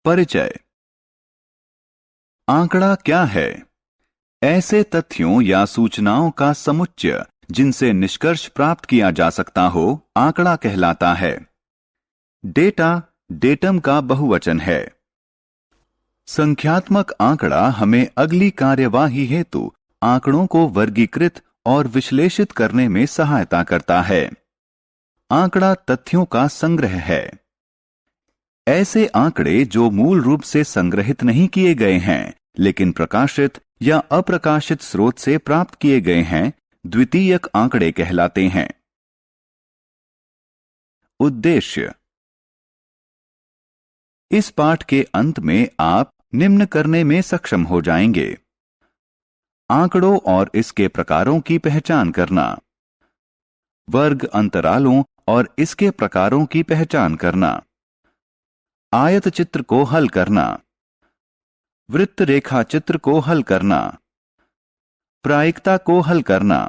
परिचय। आंकड़ा क्या है? ऐसे तथ्यों या सूचनाओं का समुच्चय जिनसे निष्कर्ष प्राप्त किया जा सकता हो, आंकड़ा कहलाता है। डेटा, डेटम का बहुवचन है। संख्यात्मक आंकड़ा हमें अगली कार्यवाही हेतु आंकड़ों को वर्गीकृत और विश्लेषित करने में सहायता करता है। आंकड़ा तथ्यों का संग्रह है। ऐसे आंकड़े जो मूल रूप से संग्रहित नहीं किए गए हैं लेकिन प्रकाशित या अप्रकाशित स्रोत से प्राप्त किए गए हैं, द्वितीयक आंकड़े कहलाते हैं। उद्देश्य। इस पाठ के अंत में आप निम्न करने में सक्षम हो जाएंगे: आंकड़ों और इसके प्रकारों की पहचान करना, वर्ग अंतरालों और इसके प्रकारों की पहचान करना, आयत चित्र को हल करना, वृत्त रेखा चित्र को हल करना, प्रायिकता को हल करना।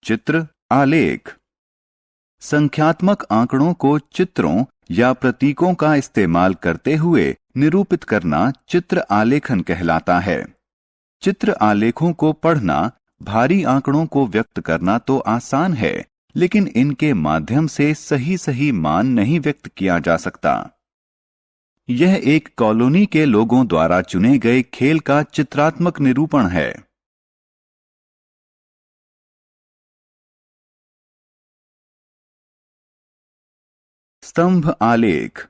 चित्र आलेख। संख्यात्मक आंकड़ों को चित्रों या प्रतीकों का इस्तेमाल करते हुए निरूपित करना चित्र आलेखन कहलाता है। चित्र आलेखों को पढ़ना भारी आंकड़ों को व्यक्त करना तो आसान है, लेकिन इनके माध्यम से सही मान नहीं व्यक्त किया जा सकता। यह एक कॉलोनी के लोगों द्वारा चुने गए खेल का चित्रात्मक निरूपण है। स्तंभ आलेख।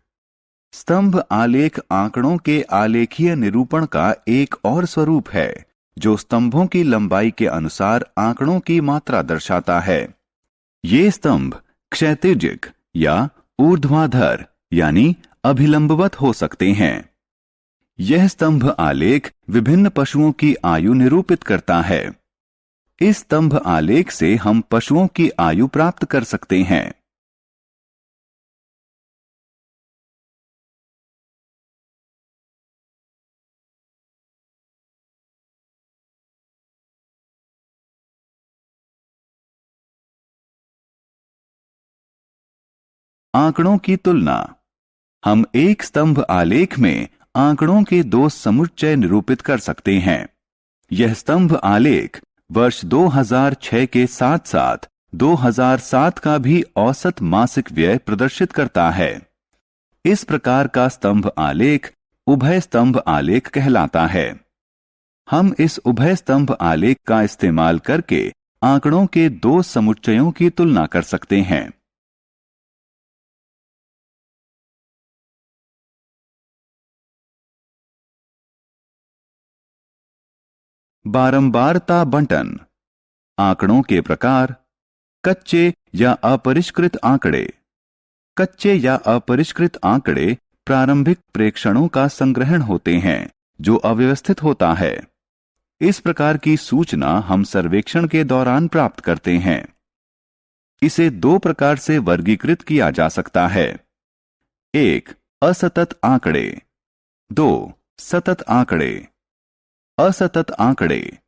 स्तंभ आलेख आंकड़ों के आलेखीय निरूपण का एक और स्वरूप है, जो स्तंभों की लंबाई के अनुसार आंकड़ों की मात्रा दर्शाता है। ये स्तंभ क्षैतिजिक या ऊर्ध्वाधर यानी अभिलंबवत हो सकते हैं। यह स्तंभ आलेख विभिन्न पशुओं की आयु निरूपित करता है। इस स्तंभ आलेख से हम पशुओं की आयु प्राप्त कर सकते हैं। आंकड़ों की तुलना। हम एक स्तंभ आलेख में आंकड़ों के दो समुच्चय निरूपित कर सकते हैं। यह स्तंभ आलेख वर्ष 2006 के साथ साथ 2007 का भी औसत मासिक व्यय प्रदर्शित करता है। इस प्रकार का स्तंभ आलेख उभय स्तंभ आलेख कहलाता है। हम इस उभय स्तंभ आलेख का इस्तेमाल करके आंकड़ों के दो समुच्चयों की तुलना कर सकते हैं। बारंबारता बंटन। आंकड़ों के प्रकार। कच्चे या अपरिष्कृत आंकड़े। कच्चे या अपरिष्कृत आंकड़े प्रारंभिक प्रेक्षणों का संग्रहण होते हैं जो अव्यवस्थित होता है। इस प्रकार की सूचना हम सर्वेक्षण के दौरान प्राप्त करते हैं। इसे दो प्रकार से वर्गीकृत किया जा सकता है: 1. असतत आंकड़े। 2. सतत आंकड़े। असतत आंकड़े।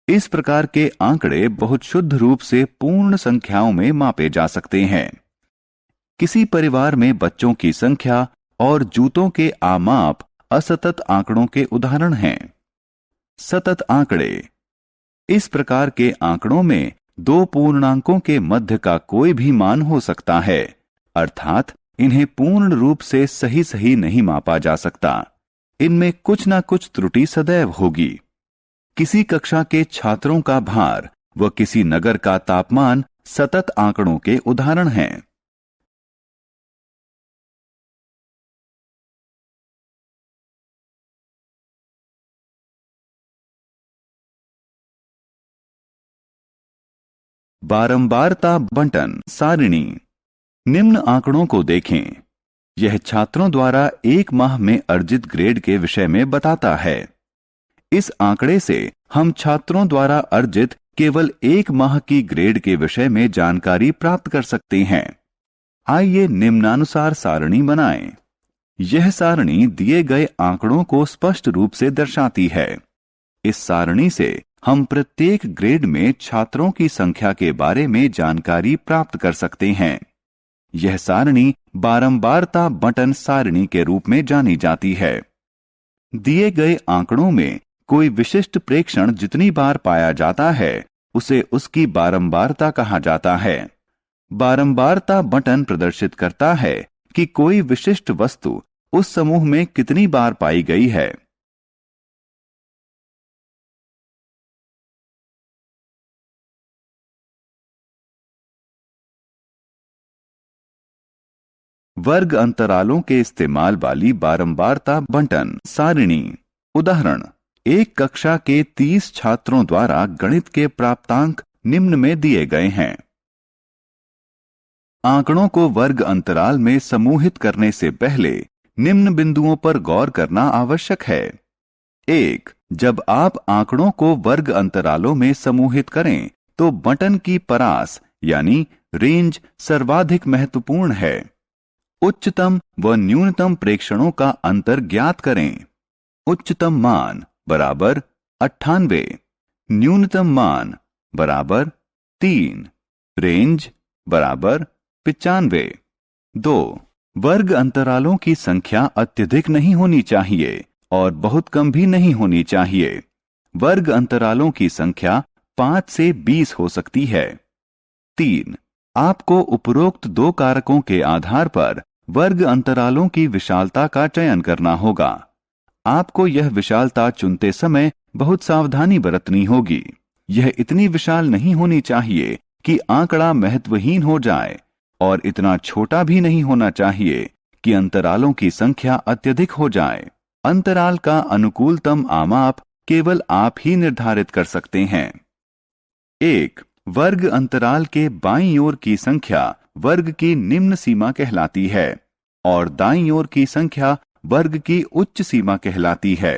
इस प्रकार के आंकड़े बहुत शुद्ध रूप से पूर्ण संख्याओं में मापे जा सकते हैं। किसी परिवार में बच्चों की संख्या और जूतों के आमाप असतत आंकड़ों के उदाहरण हैं। सतत आंकड़े। इस प्रकार के आंकड़ों में दो पूर्णांकों के मध्य का कोई भी मान हो सकता है, अर्थात इन्हें पूर्ण रूप से सही नहीं मापा जा सकता। इनमें कुछ ना कुछ त्रुटि सदैव होगी। किसी कक्षा के छात्रों का भार व किसी नगर का तापमान सतत आंकड़ों के उदाहरण हैं। बारंबारता बंटन सारिणी। निम्न आंकड़ों को देखें। यह छात्रों द्वारा एक माह में अर्जित ग्रेड के विषय में बताता है। इस आंकड़े से हम छात्रों द्वारा अर्जित केवल एक माह की ग्रेड के विषय में जानकारी प्राप्त कर सकते हैं। आइए निम्नानुसार सारणी बनाएं। यह सारणी दिए गए आंकड़ों को स्पष्ट रूप से दर्शाती है। इस सारणी से हम प्रत्येक ग्रेड में छात्रों की संख्या के बारे में जानकारी प्राप्त कर सकते हैं। यह सारणी बारंबारता बटन सारणी के रूप में जानी जाती है। दिए गए आंकड़ों में कोई विशिष्ट प्रेक्षण जितनी बार पाया जाता है उसे उसकी बारंबारता कहा जाता है। बारंबारता बटन प्रदर्शित करता है कि कोई विशिष्ट वस्तु उस समूह में कितनी बार पाई गई है। वर्ग अंतरालों के इस्तेमाल वाली बारंबारता बटन सारणी। उदाहरण, एक कक्षा के 30 छात्रों द्वारा गणित के प्राप्तांक निम्न में दिए गए हैं। आंकड़ों को वर्ग अंतराल में समूहित करने से पहले निम्न बिंदुओं पर गौर करना आवश्यक है। 1. जब आप आंकड़ों को वर्ग अंतरालों में समूहित करें तो बटन की परास यानी रेंज सर्वाधिक महत्वपूर्ण है। उच्चतम व न्यूनतम प्रेक्षणों का अंतर ज्ञात करें। उच्चतम मान बराबर 98, न्यूनतम मान बराबर 3, रेंज बराबर 95। 2. वर्ग अंतरालों की संख्या अत्यधिक नहीं होनी चाहिए और बहुत कम भी नहीं होनी चाहिए। वर्ग अंतरालों की संख्या 5 से 20 हो सकती है। 3. आपको उपरोक्त दो कारकों के आधार पर वर्ग अंतरालों की विशालता का चयन करना होगा। आपको यह विशालता चुनते समय बहुत सावधानी बरतनी होगी। यह इतनी विशाल नहीं होनी चाहिए कि आंकड़ा महत्वहीन हो जाए और इतना छोटा भी नहीं होना चाहिए कि अंतरालों की संख्या अत्यधिक हो जाए। अंतराल का अनुकूलतम आमाप केवल आप ही निर्धारित कर सकते हैं। 1. वर्ग अंतराल के बाईं ओर की संख्या वर्ग की निम्न सीमा कहलाती है और दाईं ओर की संख्या वर्ग की उच्च सीमा कहलाती है।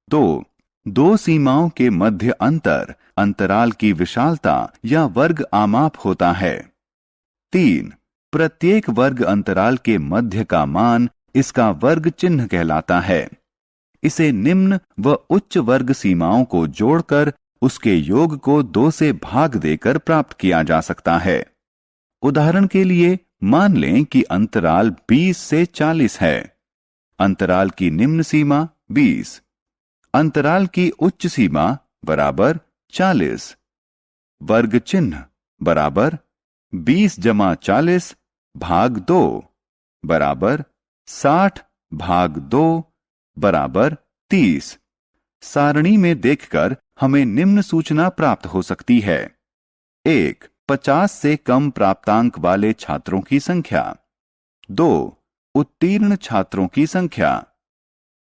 2. दो सीमाओं के मध्य अंतर अंतराल की विशालता या वर्ग आमाप होता है। 3. प्रत्येक वर्ग अंतराल के मध्य का मान इसका वर्ग चिन्ह कहलाता है। इसे निम्न व उच्च वर्ग सीमाओं को जोड़कर उसके योग को 2 से भाग देकर प्राप्त किया जा सकता है। उदाहरण के लिए मान लें कि अंतराल 20 से 40 है। अंतराल की निम्न सीमा 20, अंतराल की उच्च सीमा बराबर 40। वर्ग चिन्ह बराबर 20 जमा 40 भाग 2 बराबर 60 भाग 2 बराबर 30। सारणी में देखकर हमें निम्न सूचना प्राप्त हो सकती है। 1. 50 से कम प्राप्तांक वाले छात्रों की संख्या। 2. उत्तीर्ण छात्रों की संख्या।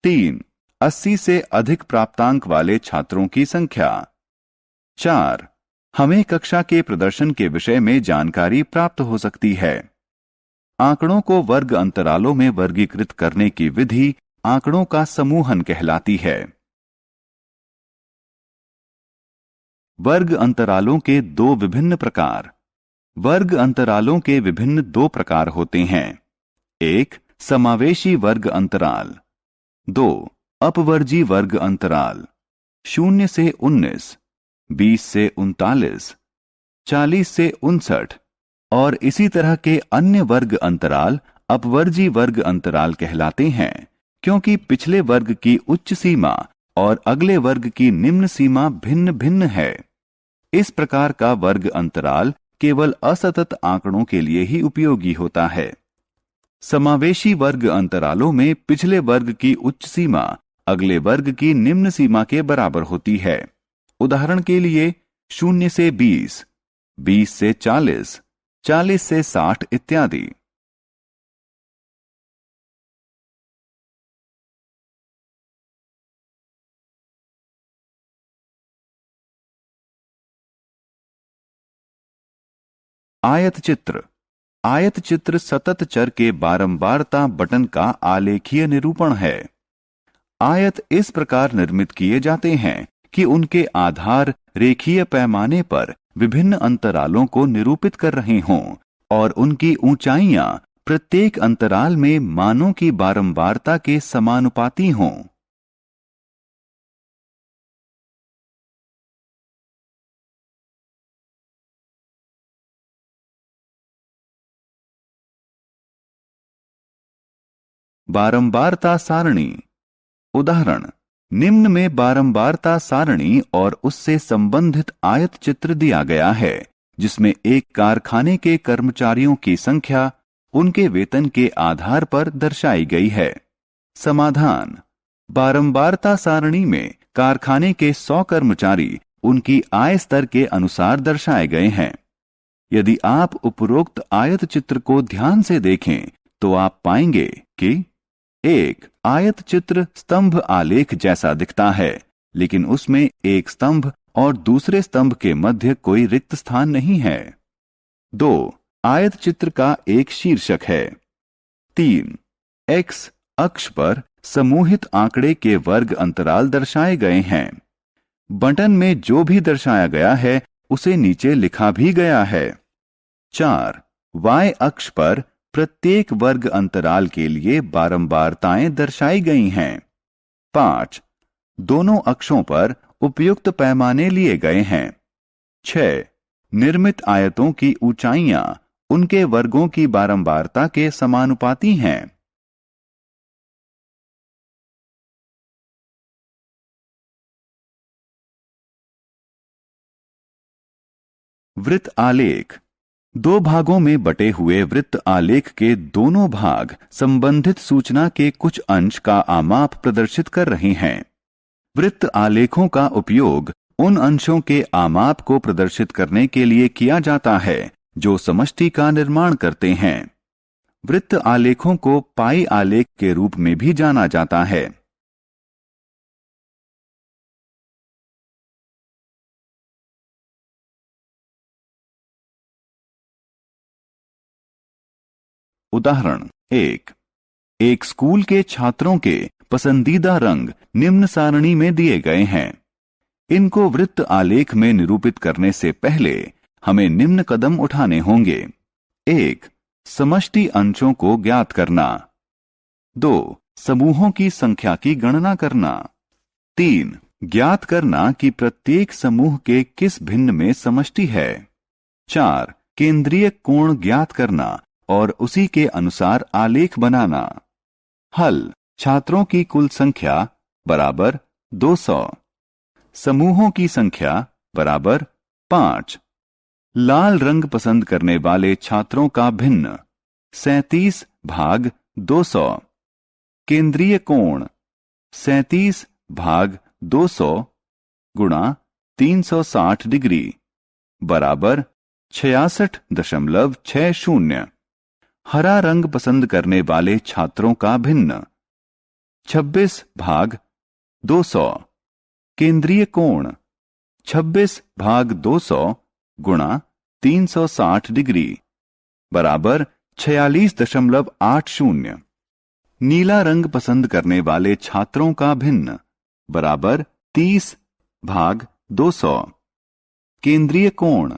3. 80 से अधिक प्राप्तांक वाले छात्रों की संख्या। 4. हमें कक्षा के प्रदर्शन के विषय में जानकारी प्राप्त हो सकती है। आंकड़ों को वर्ग अंतरालों में वर्गीकृत करने की विधि आंकड़ों का समूहन कहलाती है। वर्ग अंतरालों के दो विभिन्न प्रकार। वर्ग अंतरालों के विभिन्न दो प्रकार होते हैं। 1. समावेशी वर्ग अंतराल। 2. अपवर्जी वर्ग अंतराल। 0 से 19, 20 से 39, 40 से 59 और इसी तरह के अन्य वर्ग अंतराल अपवर्जी वर्ग अंतराल कहलाते हैं, क्योंकि पिछले वर्ग की उच्च सीमा और अगले वर्ग की निम्न सीमा भिन्न भिन्न है। इस प्रकार का वर्ग अंतराल केवल असतत आंकड़ों के लिए ही उपयोगी होता है। समावेशी वर्ग अंतरालों में पिछले वर्ग की उच्च सीमा अगले वर्ग की निम्न सीमा के बराबर होती है। उदाहरण के लिए 0 से 20, 20 से 40, 40 से 60 इत्यादि। आयत चित्र। आयत चित्र सतत चर के बारंबारता बटन का आलेखीय निरूपण है। आयत इस प्रकार निर्मित किए जाते हैं कि उनके आधार रेखीय पैमाने पर विभिन्न अंतरालों को निरूपित कर रहे हों और उनकी ऊंचाइयां प्रत्येक अंतराल में मानों की बारंबारता के समानुपाती हों। बारंबारता सारणी। उदाहरण, निम्न में बारंबारता सारणी और उससे संबंधित आयत चित्र दिया गया है, जिसमें एक कारखाने के कर्मचारियों की संख्या उनके वेतन के आधार पर दर्शाई गई है। समाधान, बारंबारता सारणी में कारखाने के 100 कर्मचारी उनकी आय स्तर के अनुसार दर्शाए गए हैं। यदि आप उपरोक्त आयत चित्र को ध्यान से देखें तो आप पाएंगे कि एक आयत चित्र स्तंभ आलेख जैसा दिखता है, लेकिन उसमें एक स्तंभ और दूसरे स्तंभ के मध्य कोई रिक्त स्थान नहीं है। 2. आयत चित्र का एक शीर्षक है। 3. एक्स अक्ष पर समूहित आंकड़े के वर्ग अंतराल दर्शाए गए हैं। बटन में जो भी दर्शाया गया है उसे नीचे लिखा भी गया है। 4. वाई अक्ष पर प्रत्येक वर्ग अंतराल के लिए बारंबारताएं दर्शाई गई हैं। 5. दोनों अक्षों पर उपयुक्त पैमाने लिए गए हैं। 6. निर्मित आयतों की ऊंचाइयां उनके वर्गों की बारंबारता के समानुपाती हैं। वृत्त आलेख। 2 भागों में बटे हुए वृत्त आलेख के दोनों भाग संबंधित सूचना के कुछ अंश का आमाप प्रदर्शित कर रहे हैं। वृत्त आलेखों का उपयोग उन अंशों के आमाप को प्रदर्शित करने के लिए किया जाता है जो समष्टि का निर्माण करते हैं। वृत्त आलेखों को पाई आलेख के रूप में भी जाना जाता है। उदाहरण 1. एक स्कूल के छात्रों के पसंदीदा रंग निम्न सारणी में दिए गए हैं। इनको वृत्त आलेख में निरूपित करने से पहले हमें निम्न कदम उठाने होंगे। 1. समष्टि अंशों को ज्ञात करना। 2. समूहों की संख्या की गणना करना। 3. ज्ञात करना कि प्रत्येक समूह के किस भिन्न में समष्टि है। 4. केंद्रीय कोण ज्ञात करना और उसी के अनुसार आलेख बनाना। हल, छात्रों की कुल संख्या बराबर 200, समूहों की संख्या बराबर 5। लाल रंग पसंद करने वाले छात्रों का भिन्न 37 भाग 200। केंद्रीय कोण 37 भाग 200 गुणा 360 डिग्री बराबर 66.60। हरा रंग पसंद करने वाले छात्रों का भिन्न 26 भाग 200। केंद्रीय कोण 26 भाग 200 गुणा 360 डिग्री बराबर 46.80। नीला रंग पसंद करने वाले छात्रों का भिन्न बराबर 30 भाग 200। केंद्रीय कोण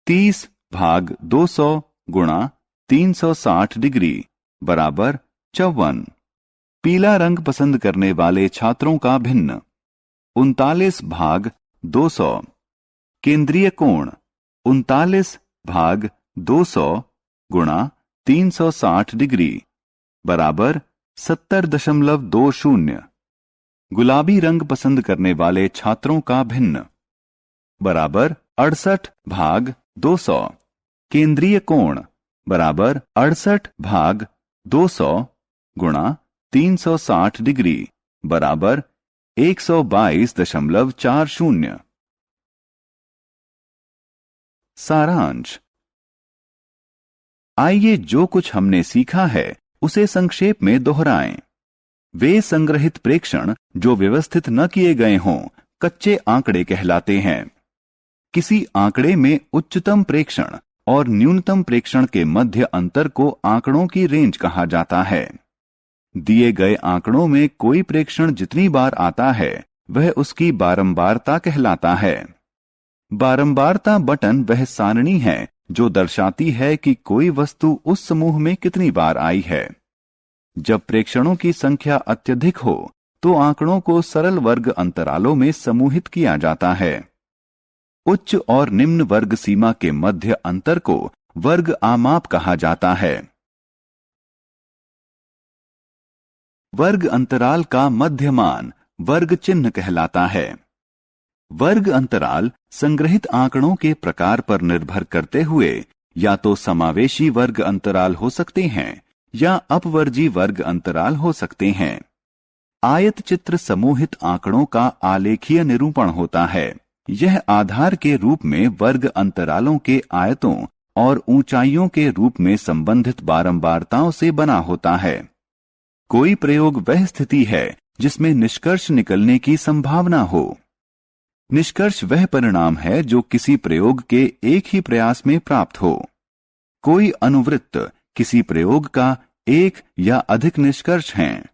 30 भाग 200 गुणा 360 डिग्री बराबर 54। पीला रंग पसंद करने वाले छात्रों का भिन्न 39 भाग 200। केंद्रीय कोण 39 भाग 200 गुणा 360 डिग्री बराबर 70.20। गुलाबी रंग पसंद करने वाले छात्रों का भिन्न बराबर 68 भाग 200। केंद्रीय कोण बराबर 68 भाग 200 गुणा 360 डिग्री बराबर 122.40। सारांश। आइए जो कुछ हमने सीखा है उसे संक्षेप में दोहराएं। वे संग्रहित प्रेक्षण जो व्यवस्थित न किए गए हों कच्चे आंकड़े कहलाते हैं। किसी आंकड़े में उच्चतम प्रेक्षण और न्यूनतम प्रेक्षण के मध्य अंतर को आंकड़ों की रेंज कहा जाता है। दिए गए आंकड़ों में कोई प्रेक्षण जितनी बार आता है वह उसकी बारंबारता कहलाता है। बारंबारता बटन वह सारणी है जो दर्शाती है कि कोई वस्तु उस समूह में कितनी बार आई है। जब प्रेक्षणों की संख्या अत्यधिक हो तो आंकड़ों को सरल वर्ग अंतरालों में समूहित किया जाता है। उच्च और निम्न वर्ग सीमा के मध्य अंतर को वर्ग आमाप कहा जाता है। वर्ग अंतराल का मध्यमान वर्ग चिन्ह कहलाता है। वर्ग अंतराल संग्रहित आंकड़ों के प्रकार पर निर्भर करते हुए या तो समावेशी वर्ग अंतराल हो सकते हैं या अपवर्जी वर्ग अंतराल हो सकते हैं। आयत चित्र समूहित आंकड़ों का आलेखीय निरूपण होता है। यह आधार के रूप में वर्ग अंतरालों के आयतों और ऊंचाइयों के रूप में संबंधित बारंबारताओं से बना होता है। कोई प्रयोग वह स्थिति है जिसमें निष्कर्ष निकलने की संभावना हो। निष्कर्ष वह परिणाम है जो किसी प्रयोग के एक ही प्रयास में प्राप्त हो। कोई अनुवृत्त किसी प्रयोग का एक या अधिक निष्कर्ष हैं।